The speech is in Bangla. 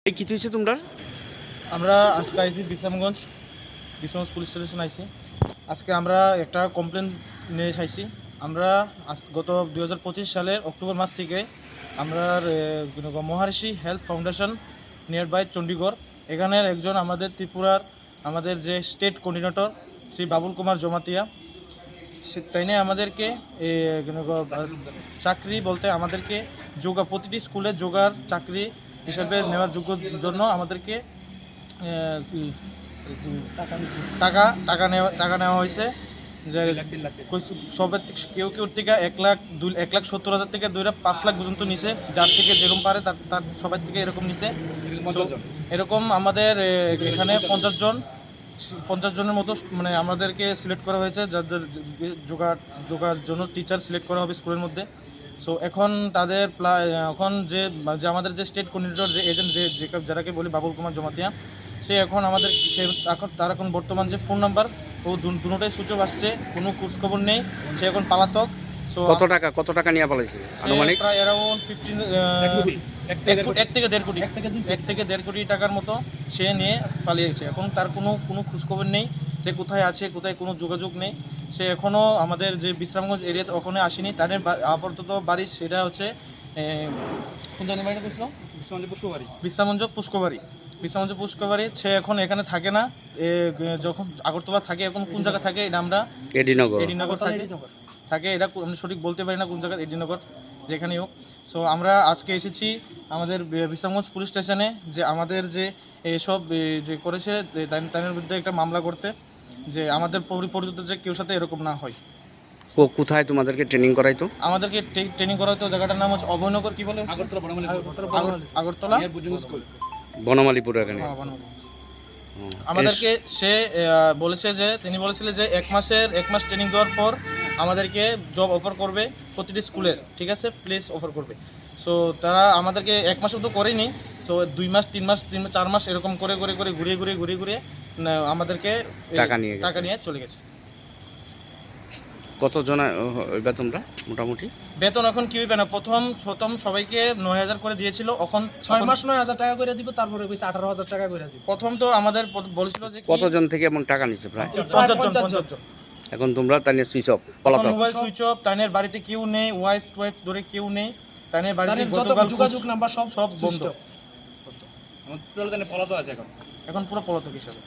কি হয়েছে তোমরা? আমরা আজকে আইসি বিশ্রামগঞ্জ পুলিশ স্টেশন আইসি। আজকে আমরা একটা কমপ্লেন নিয়ে চাইছি। আমরা গত 2025 সালের অক্টোবর মাস থেকে আমরা Maharishi health foundation near by Chandigarh, এখানের একজন আমাদের ত্রিপুরার আমাদের যে স্টেট কোঅর্ডিনেটর শ্রী বাবুল কুমার জমাতিয়া, তাই নিয়ে আমাদেরকে চাকরি বলতে আমাদেরকে যোগা প্রতিটি স্কুলে যোগার চাকরি হিসাবে নেওয়ার জন্য আমাদেরকে টাকা নেওয়া হয়েছে। যে সবের কেউ থেকে 1,70,000 থেকে 5 লাখ পর্যন্ত নিছে, যার থেকে যেরকম পারে তার সবার থেকে এরকম নিছে। এরকম আমাদের এখানে 50 জনের মতো মানে আমাদেরকে সিলেক্ট করা হয়েছে, যাদের যোগার জন্য টিচার সিলেক্ট করা হবে স্কুলের মধ্যে। সো এখন তাদের এখন যে আমাদের যে স্টেট কোঅর্ডিনেটর যে এজেন্ট যারাকে বলি বাবুল কুমার জমাতিয়া, সে এখন আমাদের তার এখন বর্তমান যে ফোন নাম্বার ও দুটোটাই সুইচ অফ আসছে, কোনো খোঁজখবর নেই। সে এখন পালাতক। সো কত টাকা নিয়ে পালাইছে আনুমানিক? প্রায় অ্যারাউন্ড 1 থেকে 1.5 কোটি টাকার মতো সে নিয়ে পালিয়েছে। এখন তার কোনো খোঁজখবর নেই, সে কোথায় আছে, কোথায় কোনো যোগাযোগ নেই। সে এখনও আমাদের যে বিশ্রামগঞ্জ এরিয়াতে ওখানে আসেনি। তাদের আপাতত বাড়ি সেটা হচ্ছে কোন জানি বাড়িটা বলছিলাম, বিশ্রামগঞ্জ পুষ্কবাড়ি। সে এখন এখানে থাকে না, যখন আগরতলা থাকে। এখন কোন জায়গা থাকে এটা আমরা এডিনগর থাকে, এটা আমি সঠিক বলতে পারি না কোন জায়গায়, এডিনগর যেখানেই হোক। সো আমরা আজকে এসেছি আমাদের বিশ্রামগঞ্জ পুলিশ স্টেশনে, যে আমাদের যে এসব যে করেছে তাদের বিরুদ্ধে একটা মামলা করতে, যে আমাদের পরিচিত যে কেউ সাথে এরকম না হয়। কোথায় তোমাদেরকে ট্রেনিং করাইতো? আমাদেরকে ট্রেনিং করাইতো, জায়গাটার নাম হচ্ছে অভয়নগর, কি বলে আগরতলা বনমালীপুর এখানে। আমাদেরকে সে বলেছে যে তিনি বলেছিলেন যে 1 মাস ট্রেনিং দেওয়ার পর আমাদেরকে জব অফার করবে প্রতিটি স্কুলের, ঠিক আছে, প্লেস অফার করবে। সো তারা আমাদেরকে 1 মাসও তো করেনি। সো 2 মাস 3 মাস 4 মাস এরকম করে ঘুরিয়ে আমাদেরকে টাকা নিয়ে চলে গেছে। কত জন বেতনটা মোটামুটি? বেতন এখন কি হইবে না, প্রথম সবাইকে 9,000 করে দিয়েছিল। এখন 6 মাস 9,000 টাকা করে দিব, তারপরে কইছে 18,000 টাকা করে দিব। প্রথম তো আমাদের বলেছিল যে কতজন থেকে এমন টাকা নিছে? প্রায় 50 জন। এখন তোমরা তাই নিয়ে সুইচ অফ, পলাতক। মোবাইল সুইচ অফ, তাদের বাড়িতে কেউ নেই, ওয়াইফ ধরে কেউ নেই। তাদের বাড়িতে যোগাযোগ নাম্বার সব বন্ধ। পুরো পলাতক আছে এখন পুরো পলাতক হিসাবে।